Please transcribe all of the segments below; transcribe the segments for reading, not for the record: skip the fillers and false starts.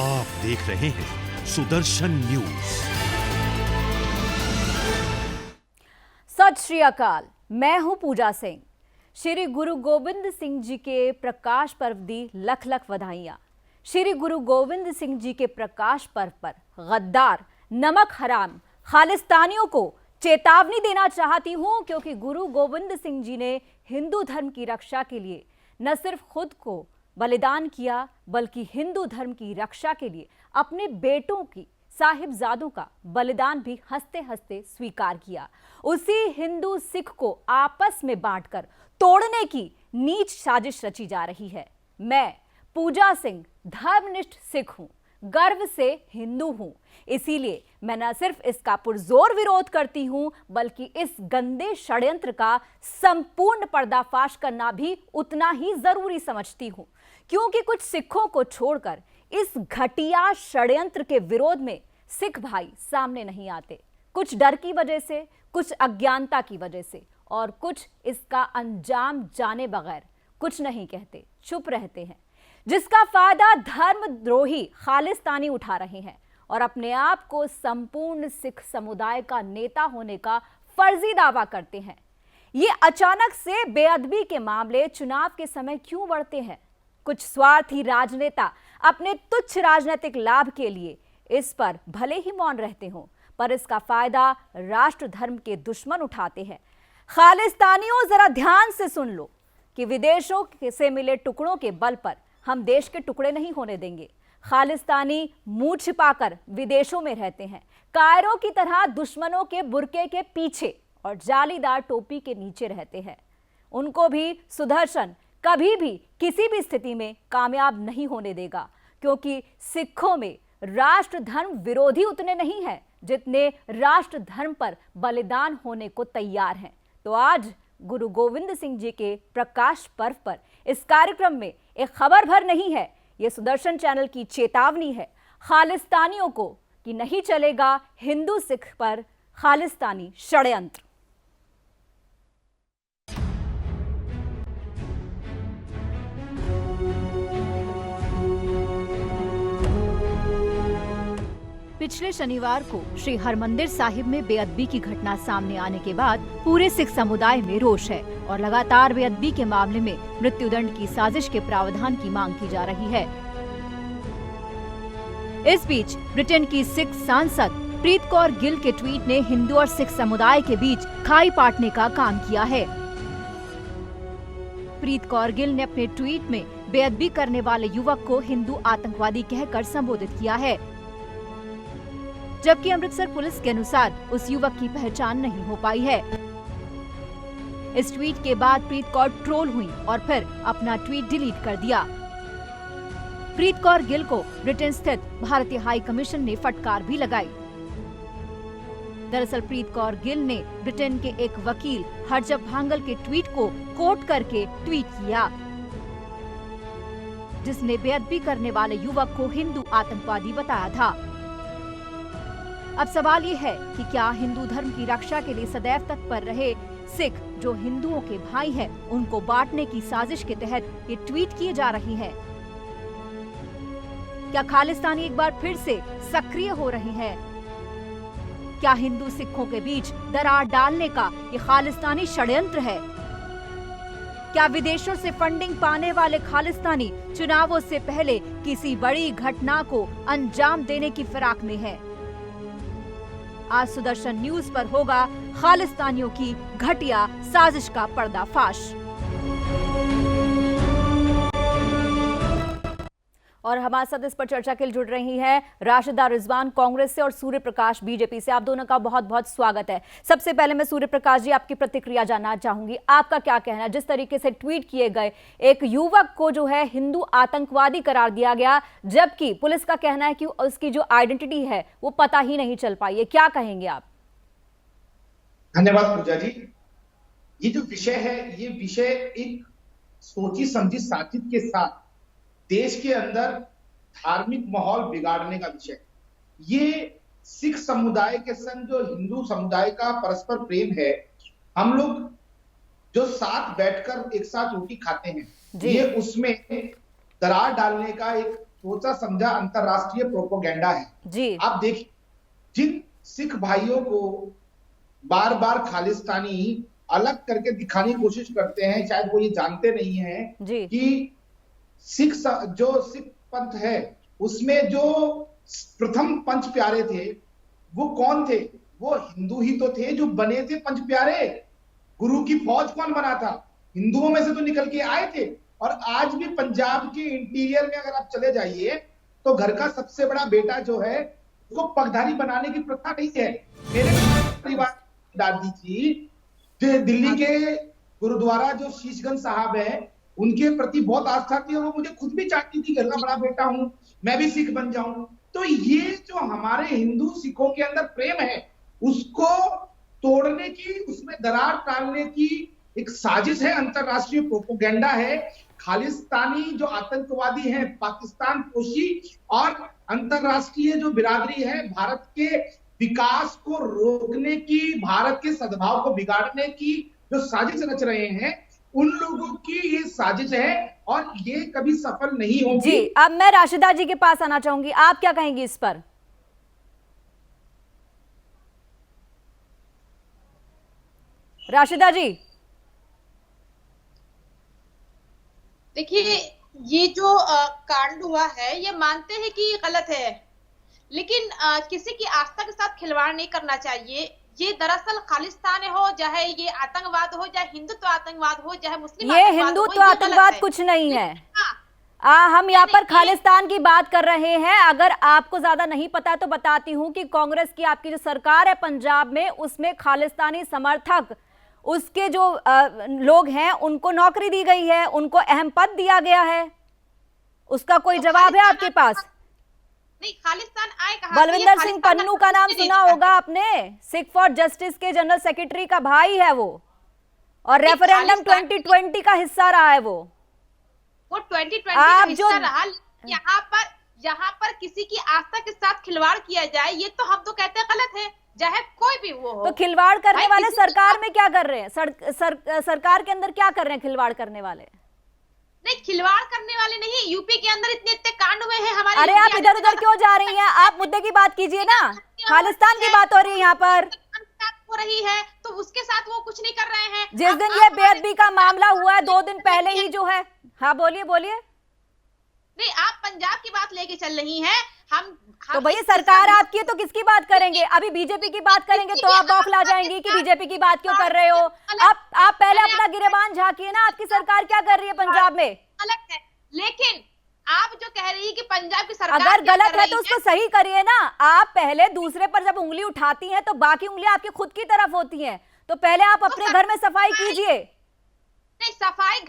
आप देख रहे हैं सुदर्शन न्यूज। सत श्री अकाल, मैं हूं पूजा सिंह। श्री गुरु गोविंद सिंह जी के प्रकाश पर्व दी लख लख बधाइयां। श्री गुरु गोविंद सिंह जी के प्रकाश पर्व पर गद्दार, नमक हराम खालिस्तानियों को चेतावनी देना चाहती हूं, क्योंकि गुरु गोविंद सिंह जी ने हिंदू धर्म की रक्षा के लिए न सिर्फ खुद को बलिदान किया, बल्कि हिंदू धर्म की रक्षा के लिए अपने बेटों की, साहिबजादों का बलिदान भी हंसते हंसते स्वीकार किया। उसी हिंदू सिख को आपस में बांटकर तोड़ने की नीच साजिश रची जा रही है। मैं पूजा सिंह धर्मनिष्ठ सिख हूं, गर्व से हिंदू हूं। इसीलिए मैं न सिर्फ इसका पुरजोर विरोध करती हूं, बल्कि इस गंदे षड्यंत्र का संपूर्ण पर्दाफाश करना भी उतना ही जरूरी समझती हूं, क्योंकि कुछ सिखों को छोड़कर इस घटिया षड्यंत्र के विरोध में सिख भाई सामने नहीं आते। कुछ डर की वजह से, कुछ अज्ञानता की वजह से, और कुछ इसका अंजाम जाने बगैर कुछ नहीं कहते, चुप रहते हैं, जिसका फायदा धर्मद्रोही खालिस्तानी उठा रहे हैं और अपने आप को संपूर्ण सिख समुदाय का नेता होने का फर्जी दावा करते हैं। ये अचानक से बेअदबी के मामले चुनाव के समय क्यों बढ़ते हैं? कुछ स्वार्थी राजनेता अपने तुच्छ राजनीतिक लाभ के लिए इस पर भले ही मौन रहते हों, पर इसका फायदा राष्ट्र धर्म के दुश्मन उठाते हैं। खालिस्तानियों, जरा ध्यान से सुन लो कि विदेशों से मिले टुकड़ों के बल पर हम देश के टुकड़े नहीं होने देंगे। खालिस्तानी मुंह छिपाकर विदेशों में रहते हैं, कायरों की तरह दुश्मनों के बुरके के पीछे और जालीदार टोपी के नीचे रहते हैं। उनको भी सुदर्शन कभी भी किसी भी स्थिति में कामयाब नहीं होने देगा, क्योंकि सिखों में राष्ट्र धर्म विरोधी उतने नहीं हैं जितने राष्ट्र धर्म पर बलिदान होने को तैयार हैं। तो आज गुरु गोविंद सिंह जी के प्रकाश पर्व पर इस कार्यक्रम में एक खबर भर नहीं है, ये सुदर्शन चैनल की चेतावनी है खालिस्तानियों को कि नहीं चलेगा हिंदू सिख पर खालिस्तानी षड्यंत्र। पिछले शनिवार को श्री हरमंदिर साहिब में बेअदबी की घटना सामने आने के बाद पूरे सिख समुदाय में रोष है और लगातार बेअदबी के मामले में मृत्युदंड की साजिश के प्रावधान की मांग की जा रही है। इस बीच ब्रिटेन की सिख सांसद प्रीत कौर गिल के ट्वीट ने हिंदू और सिख समुदाय के बीच खाई पाटने का काम किया है। प्रीत कौर गिल ने अपने ट्वीट में बेअदबी करने वाले युवक को हिंदू आतंकवादी कहकर संबोधित किया है, जबकि अमृतसर पुलिस के अनुसार उस युवक की पहचान नहीं हो पाई है। इस ट्वीट के बाद प्रीत कौर ट्रोल हुई और फिर अपना ट्वीट डिलीट कर दिया। प्रीत कौर गिल को ब्रिटेन स्थित भारतीय हाई कमीशन ने फटकार भी लगाई। दरअसल प्रीत कौर गिल ने ब्रिटेन के एक वकील हरजब भांगल के ट्वीट को कोट करके ट्वीट किया, जिसने बेअदबी करने वाले युवक को हिंदू आतंकवादी बताया था। अब सवाल ये है कि क्या हिंदू धर्म की रक्षा के लिए सदैव तत्पर रहे सिख, जो हिंदुओं के भाई हैं, उनको बांटने की साजिश के तहत ये ट्वीट किए जा रही हैं? क्या खालिस्तानी एक बार फिर से सक्रिय हो रहे हैं? क्या हिंदू सिखों के बीच दरार डालने का ये खालिस्तानी षड्यंत्र है? क्या विदेशों से फंडिंग पाने वाले खालिस्तानी चुनावों से पहले किसी बड़ी घटना को अंजाम देने की फिराक में है? आज सुदर्शन न्यूज पर होगा खालिस्तानियों की घटिया साजिश का पर्दाफाश। और हमारे साथ इस पर चर्चा के लिए जुड़ रही हैं राशिदा रिजवान कांग्रेस से और सूर्य प्रकाश बीजेपी से। आप दोनों का बहुत बहुत स्वागत है। सबसे पहले मैं सूर्य प्रकाश जी आपकी प्रतिक्रिया जानना चाहूंगी, आपका क्या कहना है? जिस तरीके से ट्वीट किए गए, एक युवक को जो है हिंदू आतंकवादी करार दिया गया, जबकि पुलिस का कहना है कि उसकी जो आइडेंटिटी है वो पता ही नहीं चल पाई है, क्या कहेंगे आप? धन्यवाद पूजा जी। ये जो विषय है, ये विषय एक सोची समझी साजिश के साथ देश के अंदर धार्मिक माहौल बिगाड़ने का विषय। ये सिख समुदाय के संग जो हिंदू समुदाय का परस्पर प्रेम है, हम लोग जो साथ बैठकर एक साथ रोटी खाते हैं, ये उसमें दरार डालने का एक सोचा समझा अंतरराष्ट्रीय प्रोपोगेंडा है जी। आप देखिए, जिन सिख भाइयों को बार बार खालिस्तानी अलग करके दिखाने की कोशिश करते हैं, शायद वो ये जानते नहीं है जी। कि जो सिख पंथ है उसमें जो प्रथम पंच प्यारे थे वो कौन थे? वो हिंदू ही तो थे जो बने थे पंच प्यारे। गुरु की फौज कौन बना था? हिंदुओं में से तो निकल के आए थे। और आज भी पंजाब के इंटीरियर में अगर आप चले जाइए तो घर का सबसे बड़ा बेटा जो है उसको पगधारी बनाने की प्रथा नहीं है। मेरे परिवार की दादी जी दिल्ली के गुरुद्वारा जो शीशगंज साहब है उनके प्रति बहुत आस्था थी और वो मुझे खुद भी चाहती थी, घर का बड़ा बेटा हूं मैं भी सिख बन जाऊं। तो ये जो हमारे हिंदू सिखों के अंदर प्रेम है उसको तोड़ने की, उसमें दरार डालने की एक साजिश है, अंतरराष्ट्रीय प्रोपोगेंडा है। खालिस्तानी जो आतंकवादी हैं, पाकिस्तान पोशी और अंतरराष्ट्रीय जो बिरादरी है भारत के विकास को रोकने की, भारत के सद्भाव को बिगाड़ने की जो साजिश रच रहे हैं, उन लोगों की ये साजिश है और ये कभी सफल नहीं होगी। जी, अब मैं राशिदा जी के पास आना चाहूंगी, आप क्या कहेंगी इस पर? राशिदा जी। देखिए, ये जो कांड हुआ है ये मानते हैं कि गलत है, लेकिन किसी की आस्था के साथ खिलवाड़ नहीं करना चाहिए। ये दरअसल खालिस्तान हो, चाहे ये आतंकवाद हो, चाहे हिंदुत्व आतंकवाद हो, चाहे मुस्लिम ये हिंदुत्व आतंकवाद कुछ नहीं है। हम यहाँ पर खालिस्तान की बात कर रहे हैं। अगर आपको ज्यादा नहीं पता तो बताती हूँ कि कांग्रेस की आपकी जो सरकार है पंजाब में, उसमें खालिस्तानी समर्थक उसके जो लोग हैं उनको नौकरी दी गई है, उनको अहम पद दिया गया है। उसका कोई जवाब है आपके पास? नहीं, खालिस्तान आए कहां? बलविंदर सिंह पन्नू का नाम सुना होगा आपने, सिख फॉर जस्टिस के जनरल सेक्रेटरी का भाई है वो, और रेफरेंडम 2020 का हिस्सा रहा है वो 2020 का हिस्सा रहा। यहाँ पर किसी की आस्था के साथ खिलवाड़ किया जाए, ये तो हम तो कहते हैं गलत है, चाहे कोई भी वो हो। तो खिलवाड़ करने वाले सरकार में क्या कर रहे हैं? सरकार के अंदर क्या कर रहे हैं खिलवाड़ करने वाले? नहीं, खिलवाड़ करने वाले नहीं, यूपी के अंदर इतने कांड हुए हैं हमारे। अरे आप इधर उधर क्यों जा रही हैं? आप मुद्दे की बात कीजिए ना, खालिस्तान की बात हो रही है यहाँ पर, हो रही है तो उसके साथ वो कुछ नहीं कर रहे हैं। जिस दिन ये बेअदबी का मामला हुआ है 2 दिन पहले ही जो है, हाँ बोलिए बोलिए। नहीं, आप पंजाब की बात लेके चल रही हैं। हम तो भैया सरकार आपकी है तो किसकी बात करेंगे? अभी बीजेपी की बात करेंगे तो आप बौखला जाएंगी कि बीजेपी की बात क्यों कर रहे हो। आप पहले अपना गिरेबान झांकिए ना, आपकी सरकार क्या कर रही है पंजाब में? गलत है, लेकिन आप जो कह रही है कि पंजाब की सरकार अगर गलत है तो उसको सही करिए ना। आप पहले दूसरे पर जब उंगली उठाती हैं तो बाकी उंगलियां आपकी खुद की तरफ होती हैं, तो पहले आप अपने घर में सफाई कीजिए। नहीं, सफाई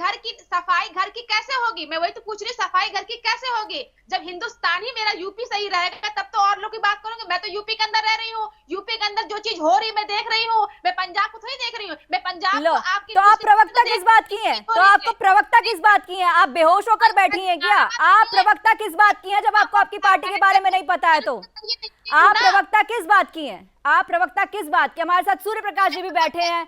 घर की कैसे होगी? मैं वही तो पूछ रही, सफाई घर की कैसे होगी? जब हिंदुस्तान ही मेरा यूपी सही रहेगा तब तो और लोग की बात करूंगी। मैं तो यूपी के अंदर रह रही हूँ, यूपी के अंदर जो चीज हो रही मैं देख रही हूँ, मैं पंजाब को थोड़ी देख रही हूँ। मैं पंजाब को आपकी तो आप प्रवक्ता किस बात की हैं? तो आपको प्रवक्ता किस बात की हैं? आप बेहोश होकर बैठी हैं क्या? आप प्रवक्ता किस बात की हैं जब आपको आपकी पार्टी के बारे में नहीं पता है? तो आप प्रवक्ता किस बात की हैं? आप प्रवक्ता किस बात की? हमारे साथ सूर्य प्रकाश जी भी बैठे हैं,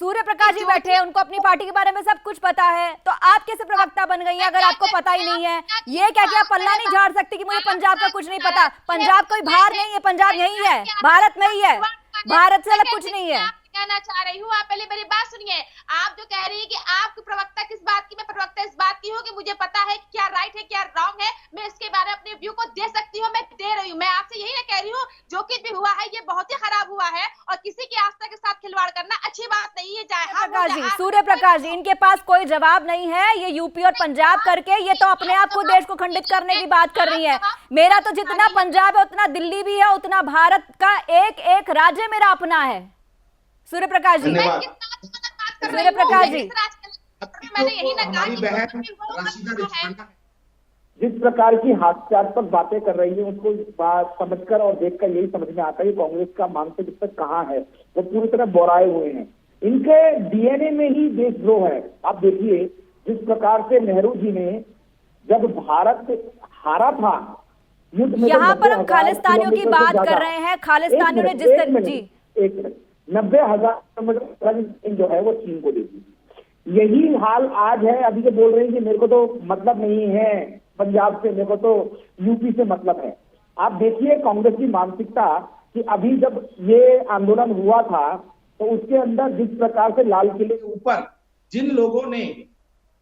सूर्य प्रकाश जी बैठे हैं, उनको अपनी पार्टी के बारे में सब कुछ पता है। तो आप कैसे प्रवक्ता बन गई हैं अगर आपको पता ही नहीं है? ये क्या कि आप पल्ला नहीं झाड़ सकती कि मुझे पंजाब का कुछ नहीं पता। पंजाब कोई बाहर नहीं है, पंजाब यही है, भारत में ही है, भारत से अलग कुछ नहीं है। कहना चाह रही हूँ, आप पहले मेरी बात सुनिए। आप जो कह रही है कि आप प्रवक्ता किस बात की, मैं प्रवक्ता इस बात की हूँ कि मुझे पता है क्या राइट है क्या रॉन्ग है, मैं इसके बारे में अपने व्यू को दे सकती हूँ, मैं दे रही हूँ। मैं आपसे यही ना कह रही हूँ, जो कुछ भी हुआ है ये बहुत ही खराब हुआ है और किसी की आस्था के साथ खिलवाड़ करना अच्छी बात नहीं है। चाहे सूर्य प्रकाश जी, इनके पास कोई जवाब नहीं है। ये यूपी और पंजाब करके ये तो अपने आप को देश को खंडित करने की बात कर रही है। मेरा तो जितना पंजाब है उतना दिल्ली भी है, उतना भारत का एक एक राज्य मेरा अपना है। सूर्य प्रकाश जी, सूर्य प्रकाश जी, हमारी बहन राशिदा रिजवाना जिस प्रकार की हास्यास्पद बातें कर रही है उसको समझकर और देखकर यही समझ में आता है कि कांग्रेस का मानसिक स्तर कहाँ है। वो पूरी तरह बोराए हुए हैं, इनके डीएनए में ही देशद्रोह है। आप देखिए जिस प्रकार से नेहरू जी ने जब भारत हारा था युद्ध में, यहाँ पर हम खालिस्तानियों की बात कर रहे हैं। खालिस्तानियों ने जिस तरह जी 90,000 किलोमीटर जो है वो चीन को देती। यही हाल आज है। अभी जो बोल रही है कि मेरे को तो मतलब नहीं है पंजाब से, मेरे को तो यूपी से मतलब है। आप देखिए कांग्रेस की मानसिकता कि अभी जब ये आंदोलन हुआ था तो उसके अंदर जिस प्रकार से लाल किले के ऊपर जिन लोगों ने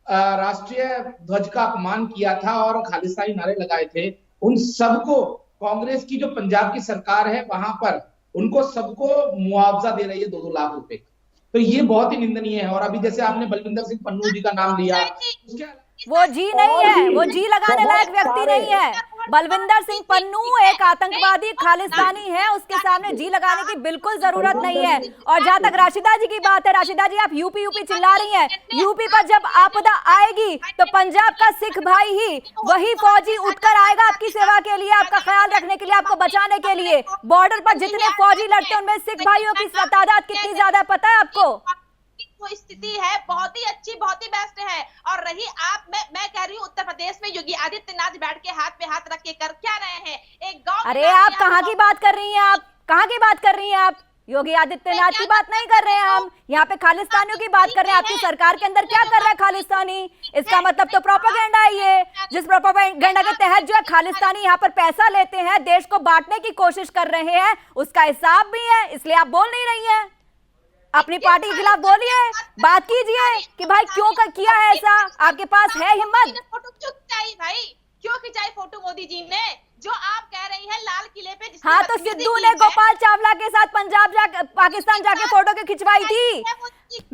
राष्ट्रीय ध्वज का अपमान किया था और खालिस्तानी नारे लगाए थे, उन सबको कांग्रेस की जो पंजाब की सरकार है वहां पर उनको सबको मुआवजा दे रही है 2-2 लाख रुपए का। तो ये बहुत ही निंदनीय है। और अभी जैसे आपने बलविंदर सिंह पन्नू जी का नाम लिया, उसके वो जी नहीं है, वो जी लगाने लायक व्यक्ति नहीं है। बलविंदर सिंह पन्नू एक आतंकवादी खालिस्तानी है, उसके सामने जी लगाने की बिल्कुल जरूरत नहीं है। और जहां तक राशिदा जी की बात है, राशिदा जी आप यूपी यूपी चिल्ला रही हैं, यूपी पर जब आपदा आएगी तो पंजाब का सिख भाई ही वही फौजी उठकर आएगा आपकी सेवा के लिए, आपका ख्याल रखने के लिए, आपको बचाने के लिए। बॉर्डर पर जितने फौजी लड़ते हैं उनमें सिख भाइयों की तादाद कितनी ज्यादा पता है आपको? वो स्थिति है बहुत ही अच्छी, बहुत ही बेस्ट है। और रही आप, मैं कह रही हूँ उत्तर प्रदेश में योगी आदित्यनाथ बैठ के हाथ पे हाथ रख के कर क्या रहे हैं? एक गांव। अरे आप कहाँ की बात कर रही हैं? आप कहाँ की बात कर रही हैं? आप योगी आदित्यनाथ की बात नहीं कर रहे हैं, हम यहाँ पे खालिस्तानियों की बात कर रहे हैं। आपकी सरकार के अंदर क्या कर रहा है खालिस्तानी? इसका मतलब तो प्रोपेगेंडा है ये, जिस प्रोपेगेंडा के तहत जो है खालिस्तानी यहाँ पर पैसा लेते हैं, देश को बांटने की कोशिश कर रहे हैं, उसका हिसाब भी है। इसलिए आप बोल नहीं रही हैं, अपनी पार्टी के खिलाफ बोलिए, बात कीजिए कि भाई क्यों किया है ऐसा, आपके पास है हिम्मत? फोटो क्यों खिंचाई भाई, क्यों खिंचाई फोटो मोदी जी ने? जो आप कह रही हैं लाल किले पे, हाँ तो सिद्धू ने गोपाल चावला के साथ पंजाब पाकिस्तान जाके फोटो क्यों खिंचवाई थी?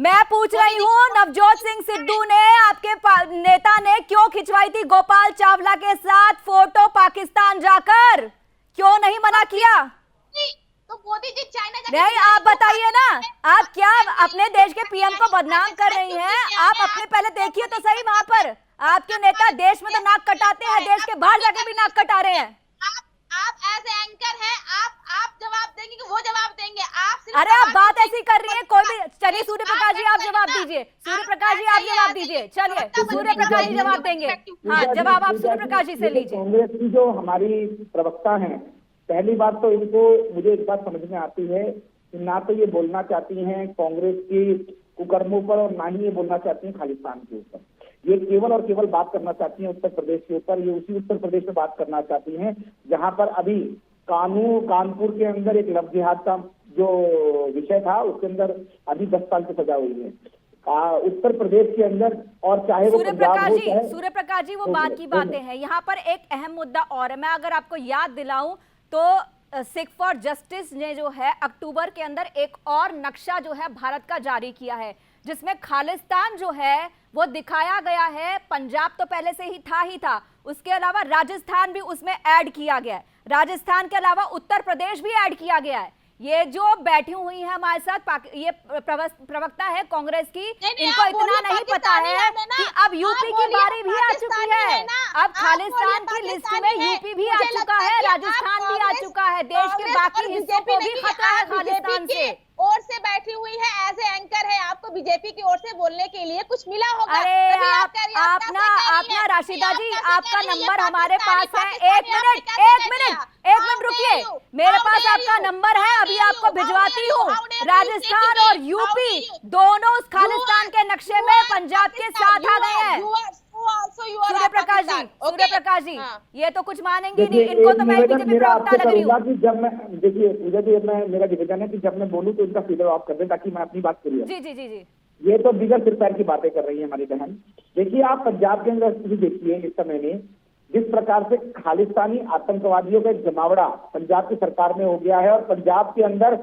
मैं पूछ रही हूँ, नवजोत सिंह सिद्धू ने, आपके नेता ने क्यों खिंचवाई थी गोपाल चावला के साथ फोटो पाकिस्तान जाकर? क्यों नहीं मना किया? तो मोदी जी चाइना नहीं, आप बताइए ना, आप क्या अपने देश के पीएम को बदनाम कर रही हैं? आप अपने पहले देखिए तो सही, वहां पर आपके नेता देश में तो नाक कटाते हैं, देश के बाहर जाके भी नाक कटा रहे हैं। आप एज एंकर हैं, आप जवाब देंगे कि वो जवाब देंगे? आप अरे आप बात ऐसी कर रही हैं, कोई भी चलिए, सूर्य प्रकाश जी आप जवाब दीजिए, सूर्य प्रकाश जी आप जवाब दीजिए, चलिए सूर्य प्रकाश जी जवाब देंगे। हाँ, जवाब आप सूर्य प्रकाश जी से लीजिए। कांग्रेस की जो हमारी प्रवक्ता है, पहली बात तो इनको मुझे एक बात समझ में आती है कि ना तो ये बोलना चाहती हैं कांग्रेस की कुकर्मों पर और ना ही ये बोलना चाहती हैं खालिस्तान के ऊपर। ये केवल और केवल बात करना चाहती हैं उत्तर प्रदेश के ऊपर। ये उसी उत्तर प्रदेश में बात करना चाहती हैं जहां पर अभी कानपुर के अंदर एक लव जिहाद का जो विषय था उसके अंदर अभी 10 साल की सजा हुई है उत्तर प्रदेश के अंदर। और चाहे वो सूर्य प्रकाश जी वो बात की बातें हैं। यहाँ पर एक अहम मुद्दा और है, मैं अगर आपको याद दिलाऊं तो सिख फॉर जस्टिस ने जो है अक्टूबर के अंदर एक और नक्शा जो है भारत का जारी किया है, जिसमें खालिस्तान जो है वो दिखाया गया है। पंजाब तो पहले से ही था, उसके अलावा राजस्थान भी उसमें ऐड किया गया है, राजस्थान के अलावा उत्तर प्रदेश भी ऐड किया गया है। ये जो बैठी हुई है हमारे साथ, ये प्रवक्ता है कांग्रेस की, इनको इतना नहीं पता है कि अब यूपी की बारी भी आ चुकी है, अब खालिस्तान की लिस्ट में यूपी भी आ चुका है, राजस्थान भी आ चुका है, देश के बाकी हिस्सों को भी खतरा है खालिस्तान से। ओर से बैठी हुई है, एज ए एंकर है, आपको बीजेपी की ओर से बोलने के लिए कुछ मिला होगा। अरे आप ना राशिदा जी, आपका नंबर हमारे पास है। एक मिनट रुकिए, मेरे पास आपका नंबर है, अभी आपको भिजवाती हूँ। राजस्थान और यूपी दोनों उस खालिस्तान के नक्शे में पंजाब के साथ आ गए हैं। सूर्य प्रकाश जी, ये तो कुछ मानेंगे नहीं, इनको तो मैं बीजेपी प्रवक्ता लग रही हूँ। जब मैं देखिए पूजा जी, मेरा निवेदन है कि जब मैं बोलूँ तो इनका फीडर ऑफ कर दें ताकि मैं अपनी बात करूँ। जी। ये तो बिगड़ सिर पैर की बातें कर रही है हमारी बहन। देखिए आप पंजाब के अंदर स्थिति देखिए इस समय में, जिस प्रकार से खालिस्तानी आतंकवादियों का जमावड़ा पंजाब की सरकार में हो गया है। और पंजाब के अंदर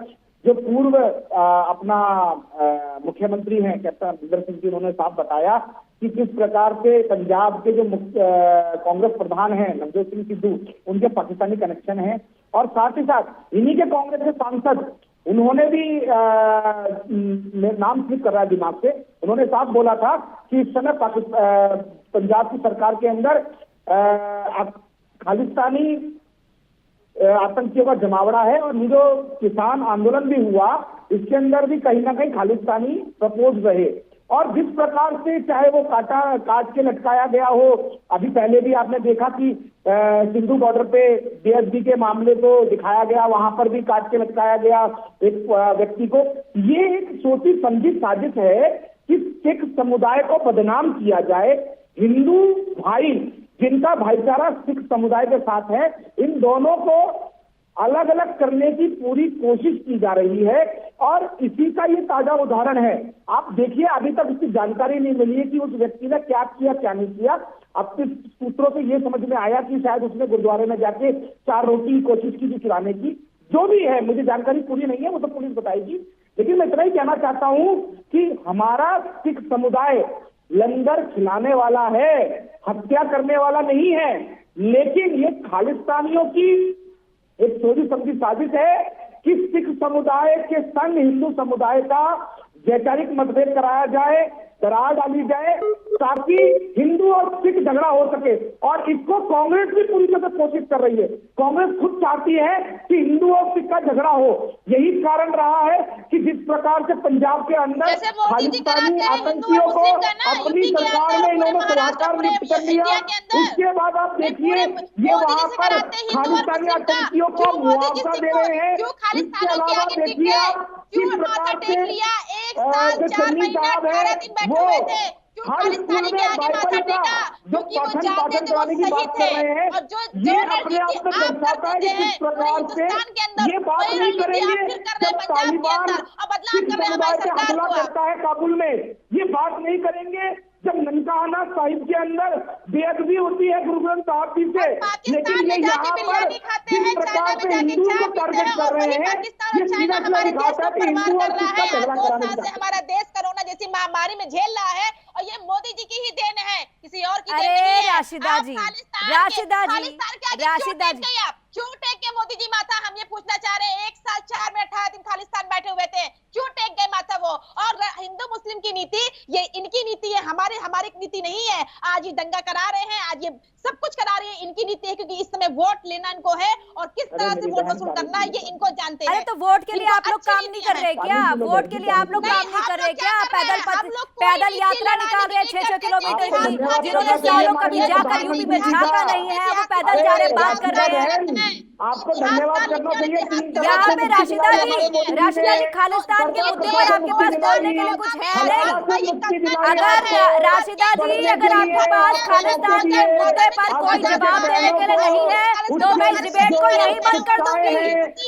जो पूर्व अपना मुख्यमंत्री हैं कैप्टन अमरिंदर सिंह जी, उन्होंने साफ बताया कि किस प्रकार से पंजाब के जो कांग्रेस प्रधान हैं नवजोत सिंह सिद्धू, उनके पाकिस्तानी कनेक्शन हैं। और साथ ही साथ इन्हीं के कांग्रेस के सांसद, उन्होंने भी नाम स्लिप कर रहा है दिमाग से, उन्होंने साफ बोला था कि इस समय पंजाब की सरकार के अंदर खालिस्तानी आतंकियों का जमावड़ा है। और ये जो किसान आंदोलन भी हुआ, इसके अंदर भी कहीं ना कहीं खालिस्तानी प्रपोज रहे। और जिस प्रकार से चाहे वो काट के लटकाया गया हो, अभी पहले भी आपने देखा कि सिंधु बॉर्डर पे DSB के मामले को दिखाया गया, वहां पर भी काट के लटकाया गया एक व्यक्ति को। ये एक सोची समझी साजिश है कि सिख समुदाय को बदनाम किया जाए। हिंदू भाई जिनका भाईचारा सिख समुदाय के साथ है, इन दोनों को अलग अलग करने की पूरी कोशिश की जा रही है और इसी का ये ताजा उदाहरण है। आप देखिए, अभी तक इसकी जानकारी नहीं मिली है कि उस व्यक्ति ने क्या किया क्या नहीं किया। अब कुछ सूत्रों से ये समझ में आया कि शायद उसने गुरुद्वारे में जाके 4 रोटी की कोशिश की थी खिलाने की। जो भी है, मुझे जानकारी पूरी नहीं है, वो तो पुलिस बताएगी। लेकिन मैं इतना ही कहना चाहता हूं कि हमारा सिख समुदाय लंगर खिलाने वाला है, हत्या करने वाला नहीं है। लेकिन ये खालिस्तानियों की एक सोची समझी साजिश है कि सिख समुदाय के संग हिंदू समुदाय का वैचारिक मतभेद कराया जाए, दरार डाली जाए, ताकि हिंदू और सिख झगड़ा हो सके। और इसको कांग्रेस भी पूरी तरह से कोशिश कर रही है। कांग्रेस खुद चाहती है कि हिंदू और सिख का झगड़ा हो। यही कारण रहा है कि जिस प्रकार से पंजाब के अंदर खालिस्तानी आतंकियों को अपनी सरकार में इन्होंने सलाहकार नियुक्त कर लिया। उसके बाद आप देखिए, ये वहां पर खालिस्तानी आतंकियों को मुआवजा दे रहे हैं। इसके अलावा देखिए आप किस प्रकार से जो चन्नी साहब है वो हर स्कूल में बाइबल का जो पठन पाठन कराने की बात कर रहे हैं। ये अपने आप में दर्शाता है कि किस प्रकार से ये बात नहीं करेंगे जब तालिबान सिख समुदाय पे हमला करता है काबुल में। ये बात नहीं करेंगे जब ननकाना साहिब के अंदर बेअदबी होती है गुरु ग्रंथ साहब जी से। लेकिन ये यहाँ पर जिस प्रकार से हिंदू को टारगेट कर रहे हैं, ये सीधा सीधा दिखाता है कि हिंदू और सिख का झगड़ा कराने का। हमारा देश कोरोना जैसी महामारी में झेल रहा है और ये मोदी जी की ही देन है, किसी और की देन नहीं है। राशिदा जी, आप क्यों टेक के मोदी जी माथा? हम ये पूछना चाह रहे हैं, 1 साल 4 में 18 दिन खालिस्तान बैठे हुए थे, क्यों टेक गए माथा वो? और हिंदू मुस्लिम की नीति ये इनकी नीति है, हमारी नीति नहीं है। आज ये दंगा करा रहे हैं, आज ये सब कुछ करा रहे हैं, इनकी नीति है, क्योंकि इस समय वोट लेना इनको है और किस तरह से वोट वसूल करना है ये इनको जानते हैं। अरे तो वोट के लिए आप लोग काम नहीं कर रहे क्या? वोट के लिए आप लोग काम नहीं कर रहे क्या? पैदल यात्रा निकाल रहे हैं 6-6 किलोमीटर की, जिन्होंने सालों कभी जाकर यूपी में झांका नहीं है, वो पैदल जा रहे बात कर रहे हैं। आपको धन्यवाद करना चाहिए। यहाँ पे राशिदा जी खालिस्तान के मुद्दे पर आपके पास बोलने के लिए कुछ है नहीं? अगर राशिदा जी, अगर आपके पास खालिस्तान के मुद्दे पर कोई जवाब देने के लिए नहीं है तो मैं इस डिबेट को यही बंद कर दूंगी।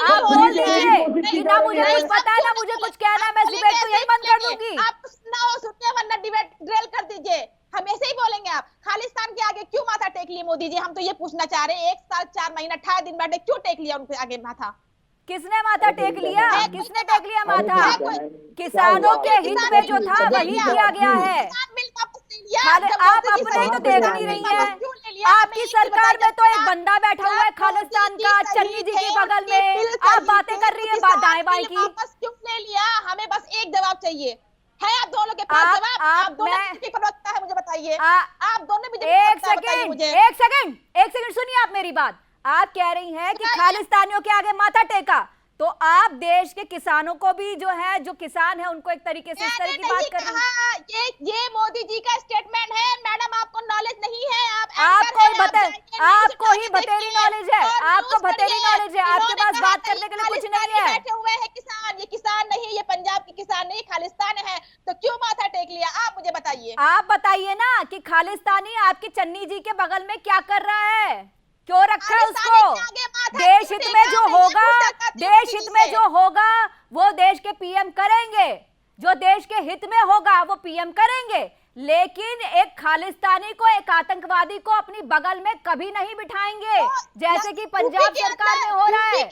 आप बोल दीजिए कि ना मुझे कुछ पता है ना मुझे कुछ कहना है, मैं इस डिबेट को यही बंद कर दूंगी। आप सुनने वरना डिबेट ड्रिल कर दीजिए, हम ऐसे ही बोलेंगे। आप खालिस्तान के आगे क्यों माथा टेक लिए मोदी जी? हम तो ये पूछना चाह रहे हैं, 1 साल 4 महीना 18 दिन बैठे, क्यों टेक लिया उनके आगे माथा? किसने माथा टेक लिया? किसने टेक लिया माथा? किसानों के हित में जो था वही किया गया है। आप अपने ही तो देख नहीं रही हैं। आपकी सरकार में तो एक बंदा बैठा हुआ है खालिस्तान का, चन्नी जी के बगल में। आप बातें कर रही है दाएं बाएं की। वापस क्यों ले लिया? हमें बस एक जवाब चाहिए है आप दोनों के पास जवाब। आप दोनों की प्रवक्ता है, मुझे बताइए। आप दोनों भी एक सेकंड सुनिए आप मेरी बात। आप कह रही हैं कि खालिस्तानियों के आगे माथा टेका, तो आप देश के किसानों को भी जो है, जो किसान है उनको एक तरीके से इस तरह की बात कर रही हैं। ये मोदी जी का स्टेटमेंट है। मैडम आपको नॉलेज नहीं है, आपको ही बतेरी नॉलेज है, आपको बतेरी नॉलेज है, आपके पास बात करने के लिए कुछ नहीं है। बैठे हुए हैं किसान, ये किसान नहीं, ये पंजाब के किसान नहीं, खालिस्तान है, तो क्यों माथा टेक लिया? आप मुझे बताइए। आप बताइए ना कि खालिस्तानी आपकी चन्नी जी के बगल में क्या कर रहा है, क्यों रखा है उसको? देश हित में जो होगा, देश हित में जो होगा वो देश के पीएम करेंगे, जो देश के हित में होगा वो पीएम करेंगे। लेकिन एक खालिस्तानी को, एक आतंकवादी को अपनी बगल में कभी नहीं बिठाएंगे, जैसे कि पंजाब सरकार में हो रहा है।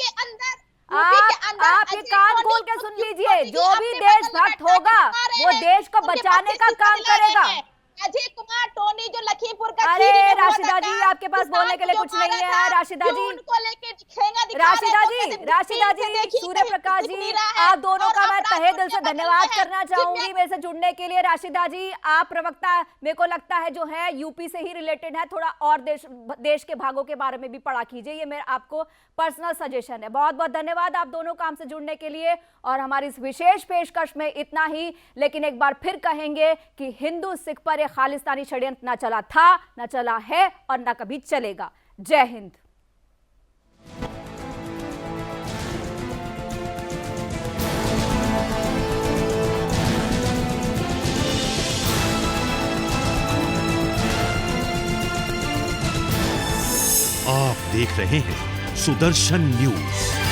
आप ये कान खोल के सुन लीजिए, जो भी देशभक्त होगा वो देश को बचाने का काम करेगा। अजय कुमार टोनी जो लखीमपुर का, अरे राशिदा जी आपके पास बोलने के लिए कुछ नहीं है। राशिदा जी, सूर्य प्रकाश जी, आप दोनों का मैं तहे दिल से धन्यवाद करना चाहूंगी मेरे से जुड़ने के लिए। राशिदा जी, आप प्रवक्ता मेरे को लगता है जो है यूपी से ही रिलेटेड है, थोड़ा और देश के भागों के बारे में भी पढ़ा कीजिए, ये मेरा आपको पर्सनल सजेशन है। बहुत बहुत धन्यवाद आप दोनों काम से जुड़ने के लिए। और हमारी इस विशेष पेशकश में इतना ही, लेकिन एक बार फिर कहेंगे कि हिंदू सिख पर एक खालिस्तानी षड्यंत्र न चला था, न चला है और न कभी चलेगा। जय हिंद। देख रहे हैं सुदर्शन न्यूज।